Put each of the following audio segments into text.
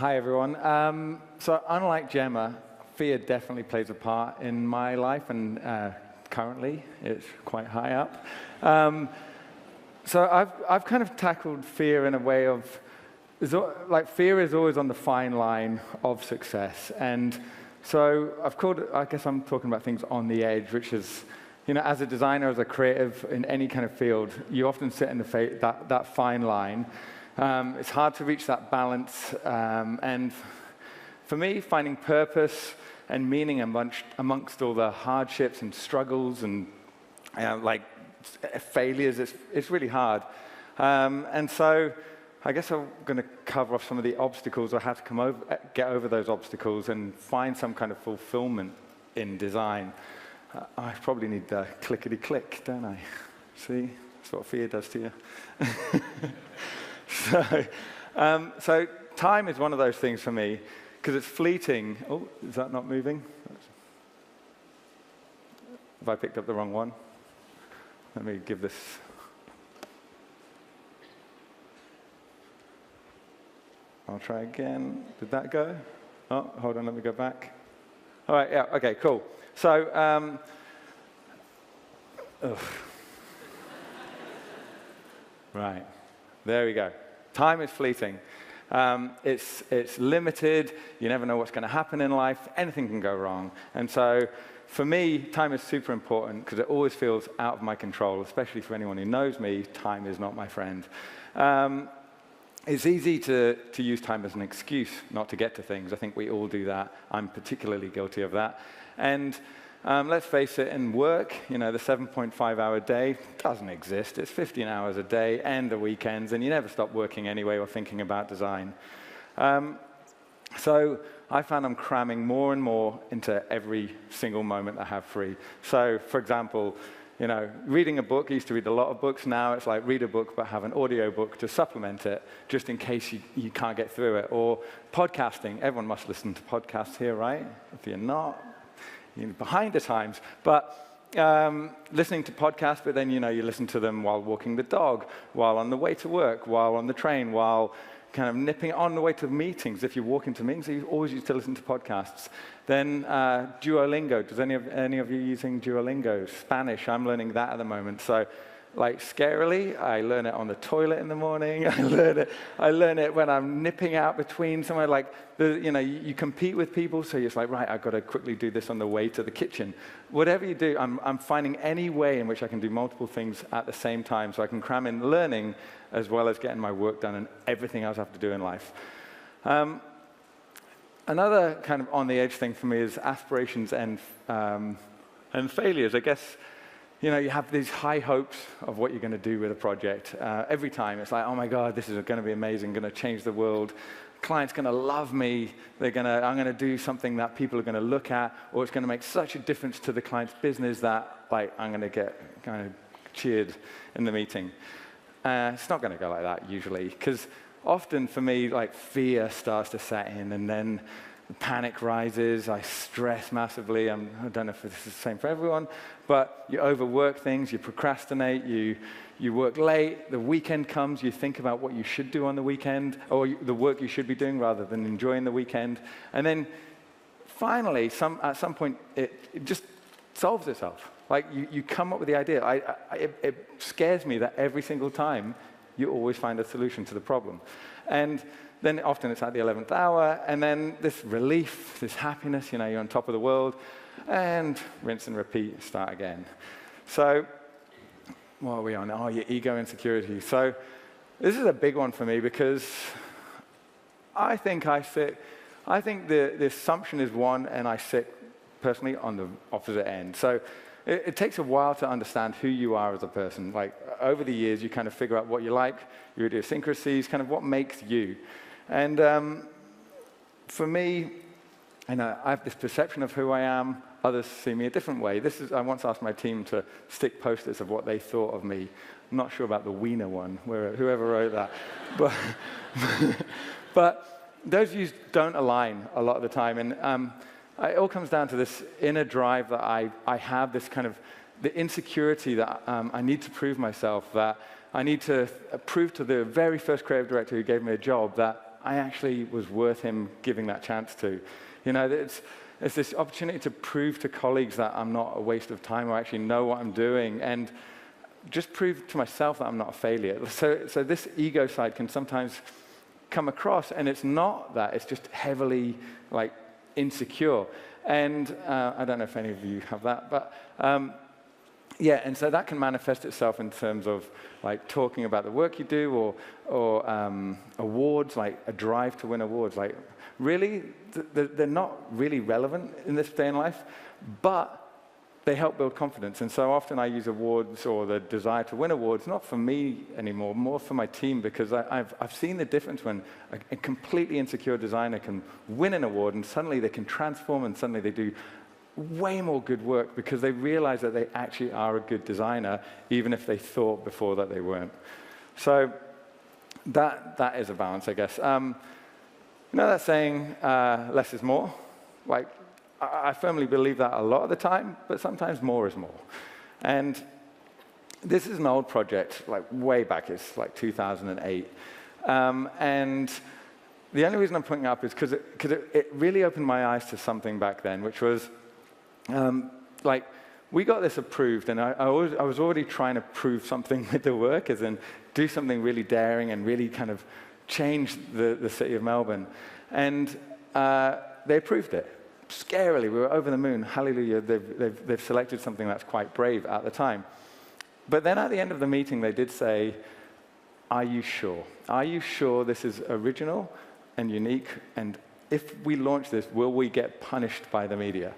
Hi, everyone. So unlike Gemma, fear definitely plays a part in my life, and currently it's quite high up. So I've kind of tackled fear in a way of, like, fear is always on the fine line of success. And so I guess I'm talking about things on the edge, which is, as a designer, as a creative in any kind of field, you often sit in that fine line. It's hard to reach that balance, and for me, finding purpose and meaning amongst all the hardships and struggles and failures, it's really hard. And so I guess I'm going to cover off some of the obstacles, or how to get over those obstacles and find some kind of fulfillment in design. I probably need the clickety-click, don't I? See? That's what fear does to you. So time is one of those things for me, because it's fleeting. Oh, is that not moving? Have I picked up the wrong one? Let me give this. I'll try again. Did that go? Oh, hold on, let me go back. All right, yeah, okay, cool. So, right, there we go. Time is fleeting. It's limited. You never know what's going to happen in life. Anything can go wrong. And so, for me, time is super important because it always feels out of my control, especially for anyone who knows me. Time is not my friend. It's easy to use time as an excuse not to get to things. I think we all do that. I'm particularly guilty of that. And let's face it, in work, the 7.5-hour day doesn't exist. It's 15 hours a day and the weekends, and you never stop working anyway or thinking about design. So I found I'm cramming more and more into every single moment I have free. So, for example, reading a book. I used to read a lot of books. Now it's like read a book, but have an audio book to supplement it, just in case you can't get through it. Or podcasting. Everyone must listen to podcasts here, right? If you're not, you're behind the times. But listening to podcasts, but then, you listen to them while walking the dog, while on the way to work, while on the train, while kind of nipping on the way to meetings. If you walk into meetings, you always used to listen to podcasts. Then Duolingo. Does any of you using Duolingo? Spanish. I'm learning that at the moment. So, like, scarily, I learn it on the toilet in the morning. I learn it when I'm nipping out between somewhere. Like, you compete with people, so you're just like, right, I've got to quickly do this on the way to the kitchen. Whatever you do, I'm finding any way in which I can do multiple things at the same time, so I can cram in learning as well as getting my work done and everything else I have to do in life. Another kind of on-the-edge thing for me is aspirations and failures. I guess, you have these high hopes of what you're going to do with a project. Every time, it's like, oh my God, this is going to be amazing, going to change the world. Client's going to love me. I'm going to do something that people are going to look at, or it's going to make such a difference to the client's business that, like, I'm going to get kind of cheered in the meeting. It's not going to go like that usually, because often for me, like, fear starts to set in, and then the panic rises. I stress massively. I don't know if this is the same for everyone, but you overwork things, you procrastinate, you work late, the weekend comes, you think about what you should do on the weekend, or the work you should be doing rather than enjoying the weekend. And then finally, at some point, it just solves itself. Like, you come up with the idea. It scares me that every single time you always find a solution to the problem. And then often it's at the 11th hour, and then this relief, this happiness, you're on top of the world, and rinse and repeat, start again. So what are we on? Oh, your ego insecurity. So this is a big one for me, because I think the assumption is one, and I sit personally on the opposite end. So it takes a while to understand who you are as a person. Like, over the years, you kind of figure out what you like, your idiosyncrasies, kind of what makes you. And for me, I have this perception of who I am. Others see me a different way. I once asked my team to stick posters of what they thought of me. I'm not sure about the wiener one, whoever wrote that. But those views don't align a lot of the time. And it all comes down to this inner drive that I have, this kind of the insecurity that I need to prove myself, that I need to prove to the very first creative director who gave me a job that I actually was worth him giving that chance to. You know, it's this opportunity to prove to colleagues that I'm not a waste of time, or actually know what I'm doing, and just prove to myself that I'm not a failure. So this ego side can sometimes come across, and it's not that, it's just heavily like insecure. And I don't know if any of you have that, but yeah, and so that can manifest itself in terms of like talking about the work you do, or awards, like a drive to win awards. Like really, they're not really relevant in this day in life, but they help build confidence. And so often I use awards or the desire to win awards, not for me anymore, more for my team, because I've seen the difference when a completely insecure designer can win an award, and suddenly they can transform, and suddenly they do way more good work because they realize that they actually are a good designer, even if they thought before that they weren't. So that is a balance, I guess. You know that saying, less is more? Like, I firmly believe that a lot of the time, but sometimes more is more. And this is an old project, like way back, it's like 2008. And the only reason I'm putting it up is because it really opened my eyes to something back then, which was, like, we got this approved, and I was already trying to prove something with the work, as in do something really daring and really kind of change the city of Melbourne. And they approved it. Scarily, we were over the moon. Hallelujah, they've selected something that's quite brave at the time. But then at the end of the meeting, they did say, are you sure? Are you sure this is original and unique? And if we launch this, will we get punished by the media?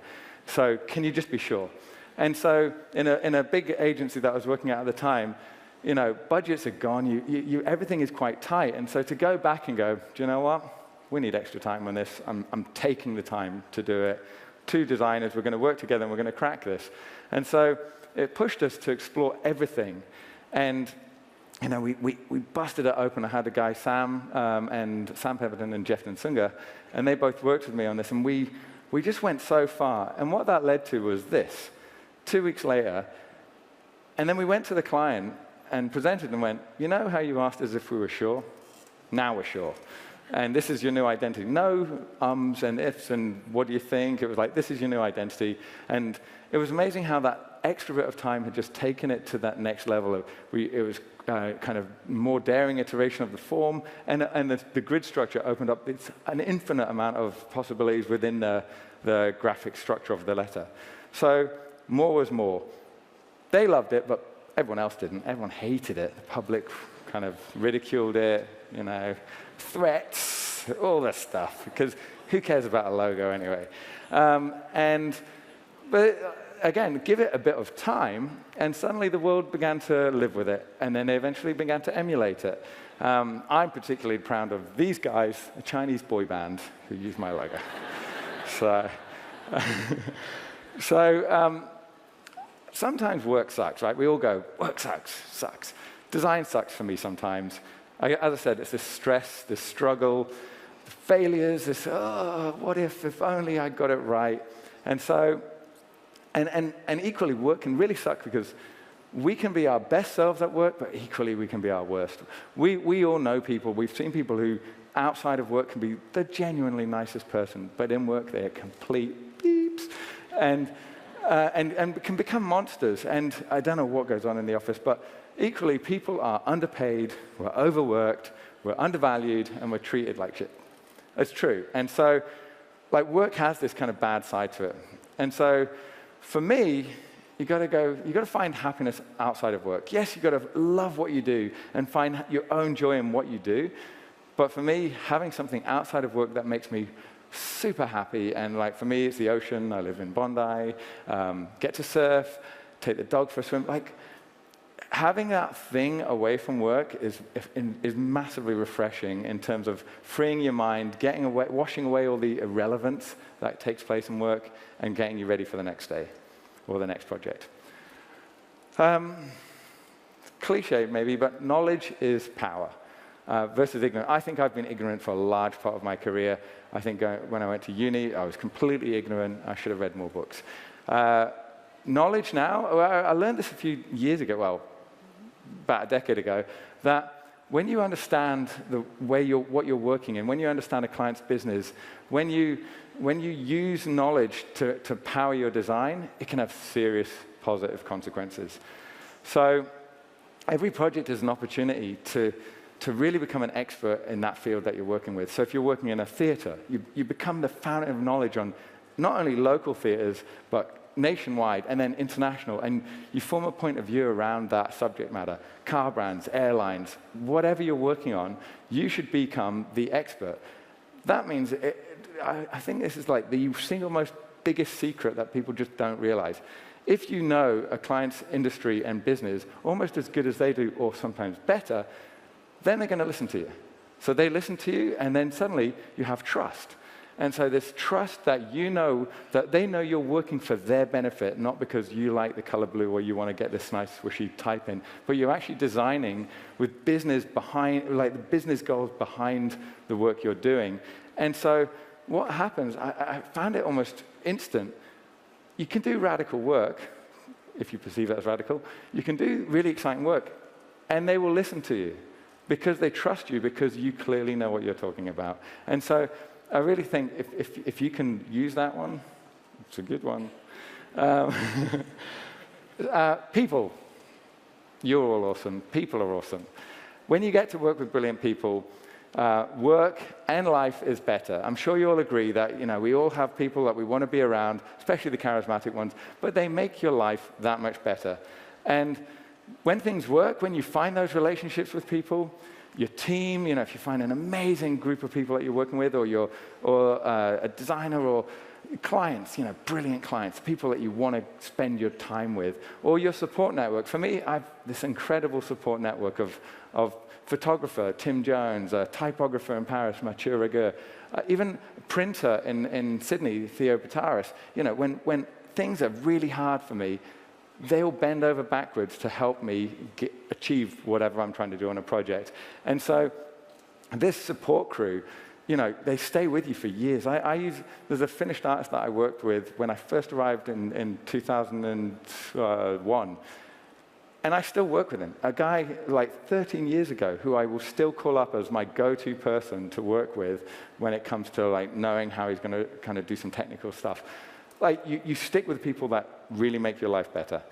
So can you just be sure? And so in a big agency that I was working at the time, you know, budgets are gone. Everything is quite tight. And so to go back and go, do you know what? We need extra time on this. I'm taking the time to do it. 2 designers, we're going to work together and we're going to crack this. And so it pushed us to explore everything. And you know, we busted it open. I had a guy, Sam Pemberton and Jeff Nsunga, and they both worked with me on this. And we just went so far. And what that led to was this. 2 weeks later, and then we went to the client and presented and went, you know how you asked us if we were sure? Now we're sure. And this is your new identity. No ums and ifs and what do you think? It was like, this is your new identity. And it was amazing how that extra bit of time had just taken it to that next level. It was kind of more daring iteration of the form, and the grid structure opened up an infinite amount of possibilities within the graphic structure of the letter. So more was more. They loved it, but everyone else didn't. Everyone hated it. The public kind of ridiculed it, you know, threats, all this stuff, because who cares about a logo anyway? But again, give it a bit of time, and suddenly the world began to live with it, and then they eventually began to emulate it. I'm particularly proud of these guys, a Chinese boy band, who use my logo. Sometimes work sucks, right? We all go, work sucks. Design sucks for me sometimes. As I said, it's this stress, this struggle, the failures, this, what if only I got it right. And so, and equally, work can really suck because we can be our best selves at work, but equally we can be our worst. We all know people, we've seen people who outside of work can be the genuinely nicest person, but in work they are complete beeps and can become monsters. And I don't know what goes on in the office, but equally, people are underpaid, we're overworked, we're undervalued, and we're treated like shit. It's true. And so, like, work has this kind of bad side to it. And so, for me, you got to find happiness outside of work. Yes, you got to love what you do and find your own joy in what you do. But for me, having something outside of work that makes me super happy, and like for me, it's the ocean. I live in Bondi, get to surf, take the dog for a swim. Like, having that thing away from work is massively refreshing in terms of freeing your mind, washing away all the irrelevance that takes place in work, and getting you ready for the next day or the next project. Cliche maybe, but knowledge is power versus ignorance. I think I've been ignorant for a large part of my career. I think when I went to uni, I was completely ignorant. I should have read more books. Knowledge now, I learned this a few years ago, well, about a decade ago, that when you understand what you're working in, when you understand a client's business, when you use knowledge to power your design, it can have serious positive consequences. So every project is an opportunity to really become an expert in that field that you're working with. So if you're working in a theater, you become the fountain of knowledge on not only local theaters, but nationwide and then international, and you form a point of view around that subject matter. Car brands, airlines, whatever you're working on, you should become the expert. That means, I think this is like the single most biggest secret that people just don't realize. If you know a client's industry and business almost as good as they do, or sometimes better, then they're going to listen to you. So they listen to you, and then suddenly you have trust. And so this trust that that they know you're working for their benefit, not because you like the color blue or you want to get this nice swishy type in, but you're actually designing with business behind, like the business goals behind the work you're doing. And so what happens, I found it almost instant. You can do radical work, if you perceive it as radical. You can do really exciting work, and they will listen to you because they trust you, because you clearly know what you're talking about. And so I really think if you can use that one, it's a good one. People, you're all awesome. People are awesome. When you get to work with brilliant people, work and life is better. I'm sure you all agree that we all have people that we want to be around, especially the charismatic ones, but they make your life that much better. And when things work, when you find those relationships with people, your team, if you find an amazing group of people that you're working with, or a designer, or clients, brilliant clients, people that you want to spend your time with, or your support network. For me, I have this incredible support network of photographer, Tim Jones, a typographer in Paris, Mathieu Regueur, even a printer in Sydney, Theo Pataris. When things are really hard for me, they'll bend over backwards to help me achieve whatever I'm trying to do on a project. And so this support crew, they stay with you for years. There's a Finnish artist that I worked with when I first arrived in 2001, and I still work with him. A guy like 13 years ago who I will still call up as my go-to person to work with when it comes to knowing how he's going to kind of do some technical stuff. You stick with people that really make your life better.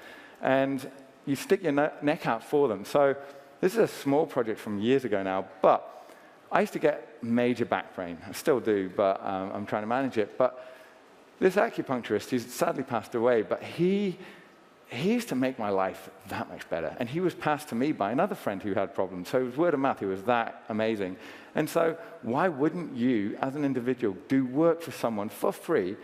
And you stick your neck out for them. So this is a small project from years ago now, but I used to get major back pain. I still do, but I'm trying to manage it. But this acupuncturist, he's sadly passed away, but he used to make my life that much better. And he was passed to me by another friend who had problems. So it was word of mouth. He was that amazing. And so why wouldn't you, as an individual, do work for someone for free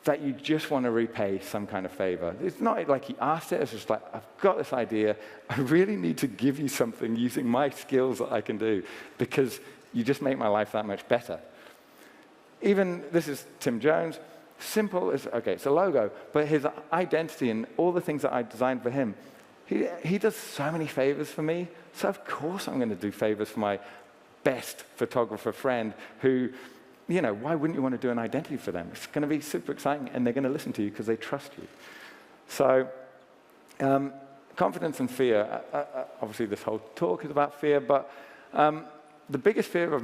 that you just want to repay some kind of favor? It's not like he asked it. It's just like, I've got this idea. I really need to give you something using my skills that I can do, because you just make my life that much better. Even, this is Tim Jones. Simple as, okay, it's a logo, but his identity and all the things that I designed for him, he does so many favors for me. So of course I'm going to do favors for my best photographer friend who, why wouldn't you want to do an identity for them? It's going to be super exciting, and they're going to listen to you because they trust you. So confidence and fear. Obviously, this whole talk is about fear, but the biggest fear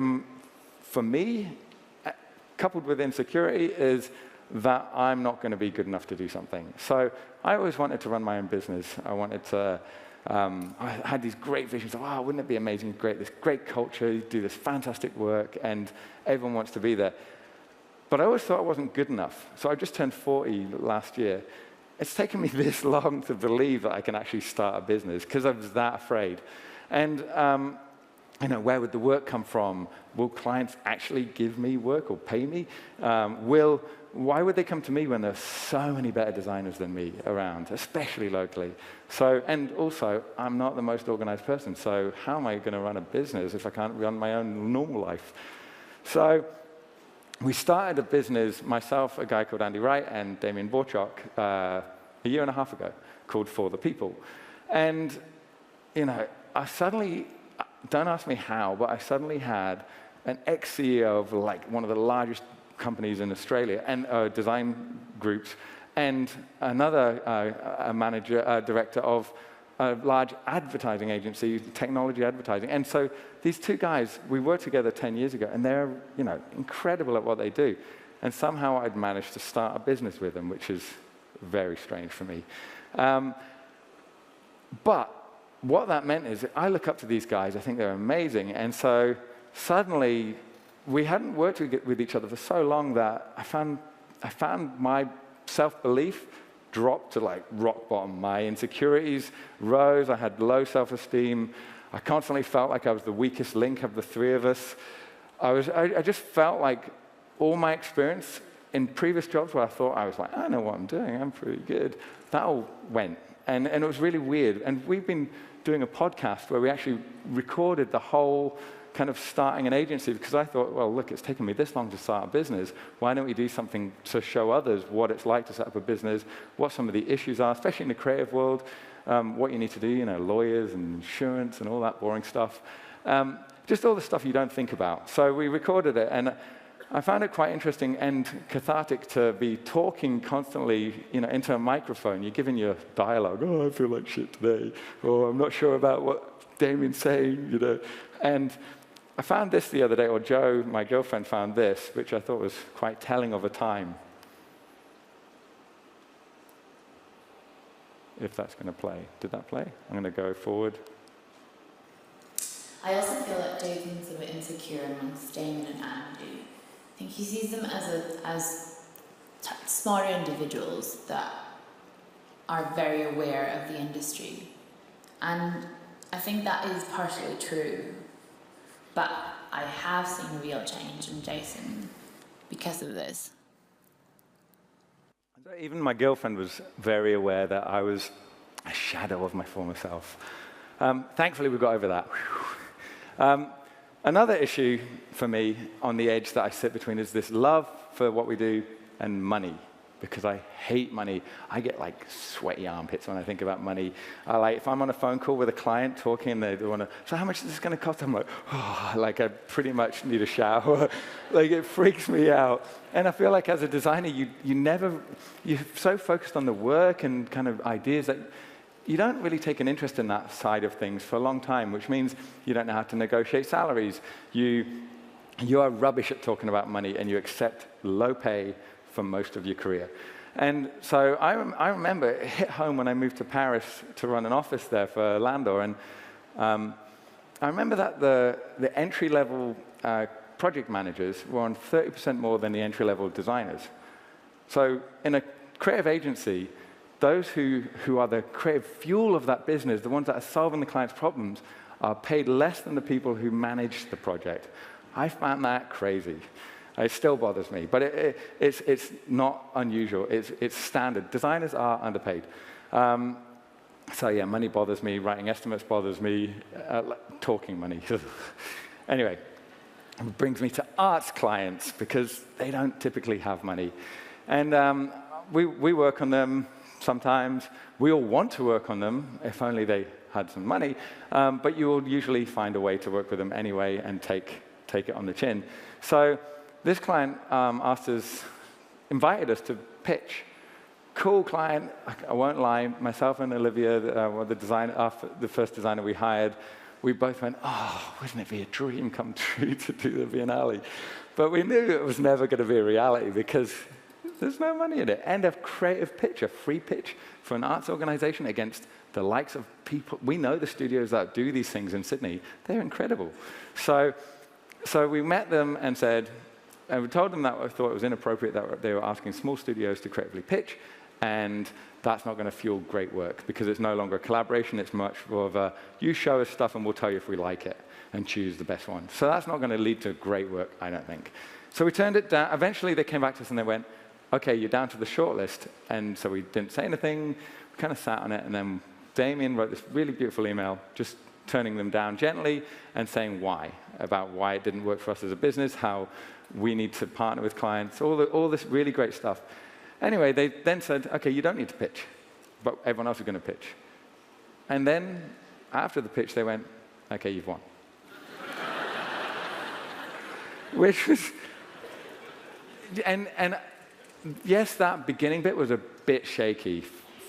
for me, coupled with insecurity, is that I'm not going to be good enough to do something. So I always wanted to run my own business. I wanted to I had these great visions of, wouldn't it be amazing, this great culture, do this fantastic work, and everyone wants to be there. But I always thought I wasn't good enough. So I just turned 40 last year. It's taken me this long to believe that I can actually start a business, because I was that afraid. And where would the work come from? Will clients actually give me work or pay me? Why would they come to me when there's so many better designers than me around, especially locally? So, and also, I'm not the most organized person, so how am I going to run a business if I can't run my own normal life? So we started a business, myself, a guy called Andy Wright, and Damien Borchok, a year and a half ago, called For the People. And, I suddenly, don't ask me how, but I suddenly had an ex-CEO of one of the largest companies in Australia, and design groups, and another director of a large advertising agency, technology advertising. And so these two guys, we worked together 10 years ago, and they're, incredible at what they do. And somehow I'd managed to start a business with them, which is very strange for me. But what that meant is I look up to these guys. I think they're amazing. And so suddenly, we hadn't worked with each other for so long that I found my self-belief dropped to like rock bottom. My insecurities rose. I had low self-esteem. I constantly felt like I was the weakest link of the three of us. I just felt like all my experience in previous jobs where I thought I was like, I know what I'm doing, I'm pretty good, that all went. And it was really weird. And we've been doing a podcast where we actually recorded the whole kind of starting an agency, because I thought, well, look, it's taken me this long to start a business. Why don't we do something to show others what it's like to set up a business, what some of the issues are, especially in the creative world, what you need to do, lawyers and insurance and all that boring stuff. Just all the stuff you don't think about. So we recorded it, and I found it quite interesting and cathartic to be talking constantly, into a microphone. You're giving your dialogue. Oh, I feel like shit today. Or I'm not sure about what Damien's saying, And I found this the other day, or Jo, my girlfriend, found this, which I thought was quite telling of a time. If that's going to play. Did that play? I'm going to go forward. I also feel like David's a bit insecure amongst Damien and Andrew. I think he sees them as smarter individuals that are very aware of the industry. And I think that is partially true. But I have seen real change in Jason because of this. Even my girlfriend was very aware that I was a shadow of my former self. Thankfully, we got over that. Another issue for me on the edge that I sit between is this love for what we do and money, because I hate money. I get like sweaty armpits when I think about money. If I'm on a phone call with a client talking and they want to, so how much is this going to cost? I'm like, oh, I pretty much need a shower. It freaks me out. And I feel like as a designer, you're so focused on the work and kind of ideas that you don't really take an interest in that side of things for a long time, which means you don't know how to negotiate salaries. You are rubbish at talking about money, and you accept low pay for most of your career. And so I remember it hit home when I moved to Paris to run an office there for Landor, and I remember that the entry-level project managers were on 30% more than the entry-level designers. So in a creative agency, those who are the creative fuel of that business, the ones that are solving the client's problems, are paid less than the people who manage the project. I found that crazy. It still bothers me, but it's not unusual. It's standard. Designers are underpaid. So yeah, money bothers me. Writing estimates bothers me. Talking money. Anyway, it brings me to arts clients, because they don't typically have money. And we work on them sometimes. We all want to work on them, if only they had some money. But you will usually find a way to work with them anyway and take it on the chin. So this client invited us to pitch. Cool client, I won't lie. Myself and Olivia, the first designer we hired, we both went, oh, wouldn't it be a dream come true to do the Biennale? But we knew it was never going to be a reality, because there's no money in it. And a creative pitch, a free pitch for an arts organization against the likes of people. We know the studios that do these things in Sydney. They're incredible. So we met them and said, and we told them that we thought it was inappropriate that they were asking small studios to creatively pitch, and that's not going to fuel great work, because it's no longer a collaboration. It's much more of a, you show us stuff and we'll tell you if we like it, and choose the best one. So that's not going to lead to great work, I don't think. So we turned it down. Eventually they came back to us and they went, okay, you're down to the shortlist. And so we didn't say anything. We kind of sat on it, and then Damien wrote this really beautiful email, just turning them down gently and saying why, about why it didn't work for us as a business, how we need to partner with clients, all this really great stuff. Anyway, they then said, okay, you don't need to pitch, but everyone else is going to pitch. And then after the pitch, they went, okay, you've won. Which was, and yes, that beginning bit was a bit shaky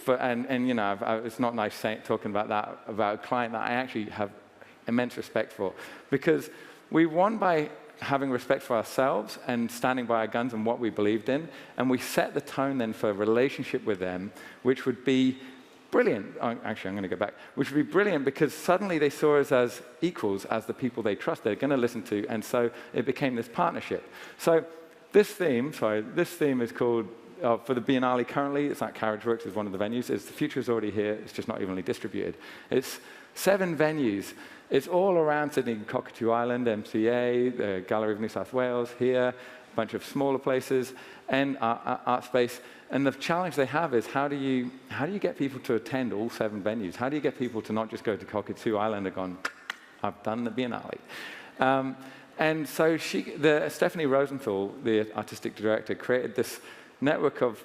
and you know, it's not nice talking about that about a client that I actually have immense respect for, because we won by having respect for ourselves and standing by our guns and what we believed in, and we set the tone then for a relationship with them, which would be brilliant. Actually, I'm going to go back. Which would be brilliant because suddenly they saw us as equals, as the people they trust, they're going to listen to, and so it became this partnership. So this theme is called, for the Biennale currently, it's at Carriage Works, is one of the venues. The future is already here, it's just not evenly distributed. It's 7 venues. It's all around Sydney, Cockatoo Island, MCA, the Gallery of New South Wales, here, a bunch of smaller places, and art space. And the challenge they have is how do you get people to attend all 7 venues? How do you get people to not just go to Cockatoo Island and gone, I've done the Biennale? And so Stephanie Rosenthal, the artistic director, created this network of,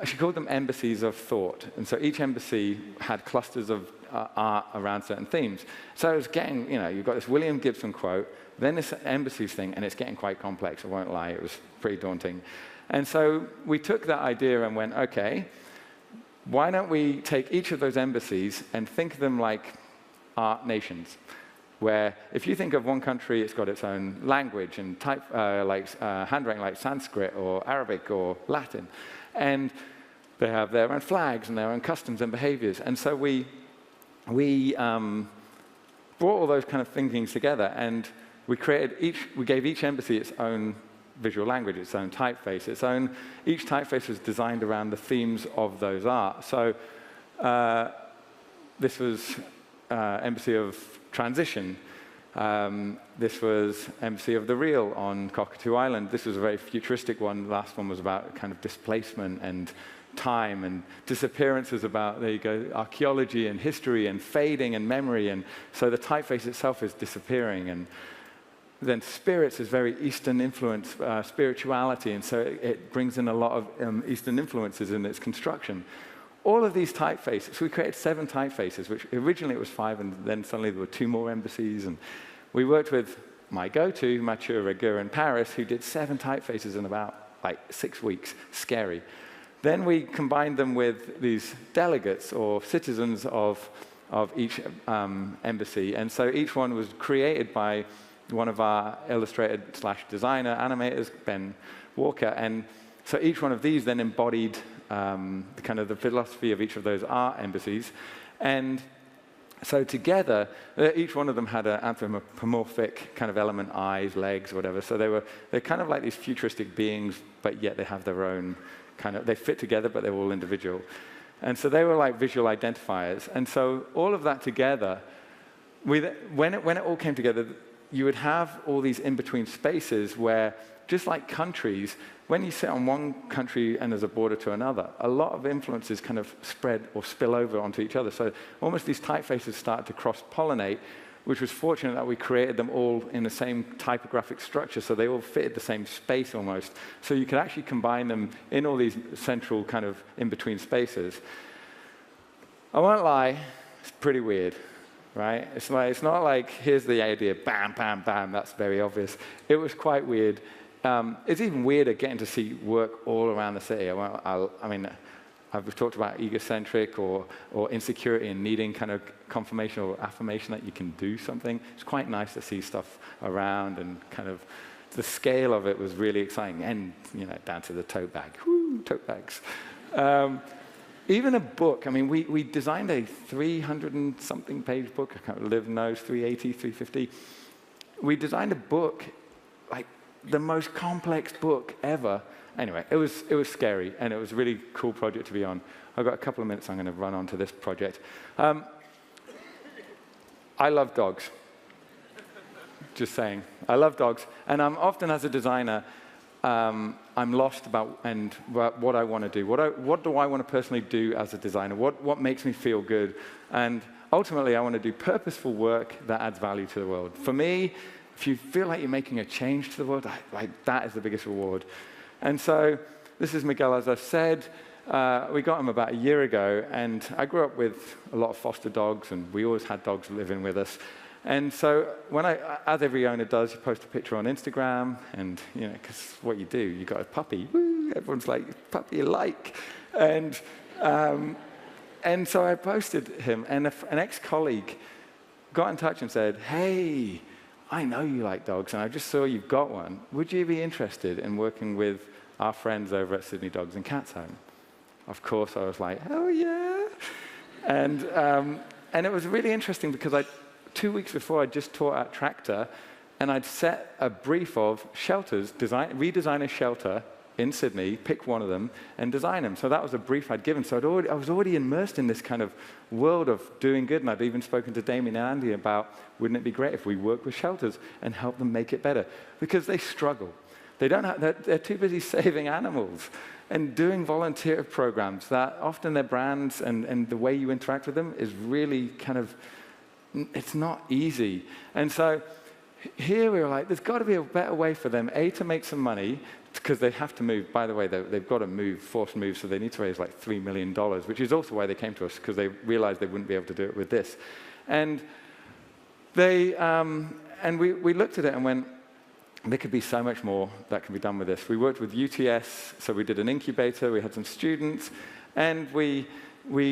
she called them embassies of thought. And so each embassy had clusters of art around certain themes. So it was getting, you know, you've got this William Gibson quote, then this embassies thing, and it's getting quite complex, I won't lie, it was pretty daunting. And so we took that idea and went, okay, why don't we take each of those embassies and think of them like art nations, where if you think of one country, it's got its own language and type, handwriting like Sanskrit or Arabic or Latin, and they have their own flags and their own customs and behaviors. And so we brought all those kind of thinkings together, and we gave each embassy its own visual language, its own typeface, each typeface was designed around the themes of those art. So this was Embassy of Transition. This was Embassy of the Real on Cockatoo Island. This was a very futuristic one. The last one was about kind of displacement and time, and Disappearance was about, there you go, archaeology and history and fading and memory, and so the typeface itself is disappearing. And then Spirits is very Eastern influence, spirituality, and so it brings in a lot of Eastern influences in its construction. All of these typefaces, so we created 7 typefaces, which originally it was 5, and then suddenly there were 2 more embassies, and we worked with my go-to, Mathieu Regur in Paris, who did 7 typefaces in about like 6 weeks. Scary. Then we combined them with these delegates or citizens of each embassy, and so each one was created by one of our illustrator/designer animators, Ben Walker, and so each one of these then embodied the philosophy of each of those art embassies, and so together, each one of them had an anthropomorphic kind of element, eyes, legs, whatever. So they're kind of like these futuristic beings, but yet they have their own kind of, they fit together, but they're all individual. And so they were like visual identifiers. And so all of that together, when it all came together, you would have all these in-between spaces where, just like countries, when you sit on one country and there's a border to another, a lot of influences kind of spread or spill over onto each other. So almost these typefaces started to cross-pollinate, which was fortunate that we created them all in the same typographic structure, so they all fitted the same space almost. So you could actually combine them in all these central kind of in-between spaces. I won't lie, it's pretty weird. Right? It's not like, here's the idea, bam, bam, bam, that's very obvious. It was quite weird. It's even weirder getting to see work all around the city. I've talked about egocentric or insecurity and needing kind of confirmation or affirmation that you can do something. It's quite nice to see stuff around, and kind of the scale of it was really exciting. And, you know, down to the tote bag. Woo, tote bags. Even a book, I mean, we designed a 300 and something page book. I can't live knows, 380, 350. We designed a book, like the most complex book ever. Anyway, it was scary, and it was a really cool project to be on. I've got a couple of minutes, I'm going to run on to this project. I love dogs. Just saying. I love dogs, and I'm often, as a designer, I'm lost about what I want to do. What do I want to personally do as a designer? What makes me feel good? And ultimately, I want to do purposeful work that adds value to the world. For me, if you feel like you're making a change to the world, that is the biggest reward. And so this is Miguel, as I've said. We got him about a year ago, and I grew up with a lot of foster dogs, and we always had dogs living with us. And so when as every owner does, you post a picture on Instagram, and, you know, because what you do, you got a puppy, woo, everyone's like, puppy alike. And And so I posted him, and an ex-colleague got in touch and said, hey, I know you like dogs, and I just saw you've got one. Would you be interested in working with our friends over at Sydney Dogs and Cats Home? Of course, I was like, hell yeah. And it was really interesting because 2 weeks before, I just taught at Tractor, and I'd set a brief of shelters, redesign a shelter in Sydney, pick one of them, and design them. So that was a brief I'd given. So I was already immersed in this kind of world of doing good, and I'd even spoken to Damien and Andy about, wouldn't it be great if we worked with shelters and help them make it better? Because they struggle. They're too busy saving animals and doing volunteer programs that often their brands and the way you interact with them is really kind of, it's not easy. And so here we were like, there's got to be a better way for them, A, to make some money, because they have to move. By the way, they've got to move, forced move, so they need to raise like $3 million, which is also why they came to us, because they realized they wouldn't be able to do it with this. And we looked at it and went, there could be so much more that can be done with this. We worked with UTS, so we did an incubator, we had some students, and we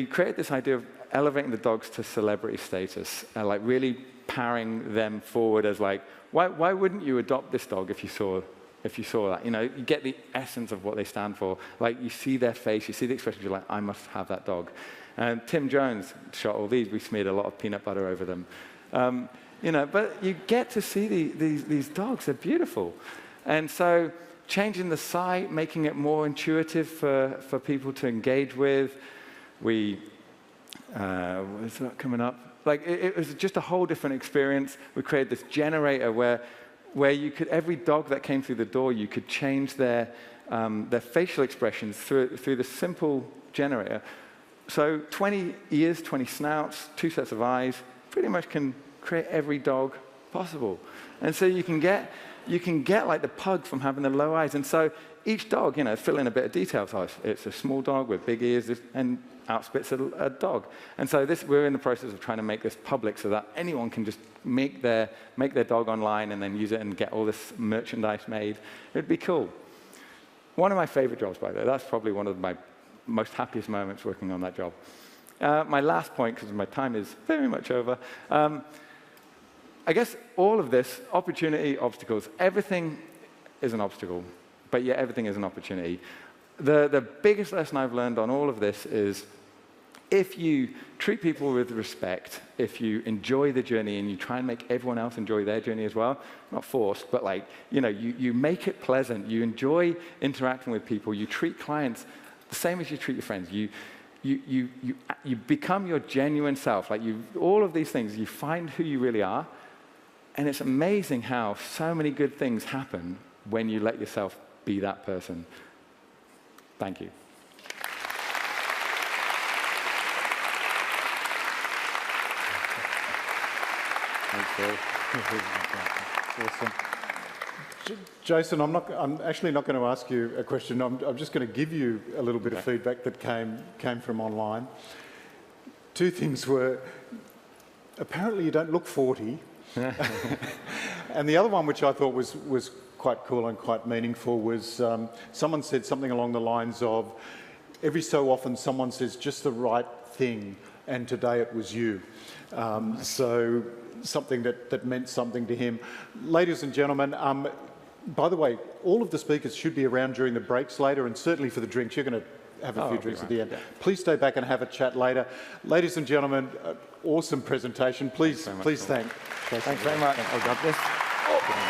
created this idea of elevating the dogs to celebrity status, like really powering them forward as like, why wouldn't you adopt this dog if you saw that? You know, you get the essence of what they stand for. Like, you see their face, you see the expression, you're like, I must have that dog. And Tim Jones shot all these. We smeared a lot of peanut butter over them. You know, but you get to see these dogs. They're beautiful. And so changing the site, making it more intuitive for people to engage with. What is that coming up? Like, it was just a whole different experience. We created this generator where you could, every dog that came through the door, you could change their facial expressions through the simple generator. So 20 ears, 20 snouts, 2 sets of eyes, pretty much can create every dog possible. And so you can get like the pug from having the low eyes. And so each dog, you know, fill in a bit of detail. So it's a small dog with big ears and outspits a dog. And so we're in the process of trying to make this public so that anyone can just make their dog online and then use it and get all this merchandise made. It'd be cool. One of my favorite jobs, by the way. That's probably one of my most happiest moments working on that job. My last point, because my time is very much over. I guess all of this, opportunity, obstacles, everything is an obstacle, but yet everything is an opportunity. The biggest lesson I've learned on all of this is if you treat people with respect, if you enjoy the journey and you try and make everyone else enjoy their journey as well, not forced, but like, you know, you make it pleasant, you enjoy interacting with people, you treat clients the same as you treat your friends. You become your genuine self. Like, all of these things, you find who you really are, and it's amazing how so many good things happen when you let yourself be that person. Thank you. Awesome. Jason, I'm actually not going to ask you a question. I'm just going to give you a little bit of feedback that came from online. 2 things were, apparently you don't look 40. And the other one, which I thought was quite cool and quite meaningful, was someone said something along the lines of, every so often someone says just the right thing, and today it was you. So something that meant something to him. Ladies and gentlemen, by the way, all of the speakers should be around during the breaks later, and certainly for the drinks. You're going to have a few drinks at the end. Yeah. Please stay back and have a chat later. Ladies and gentlemen, awesome presentation. Please thank. Thanks very much. Oh, God bless.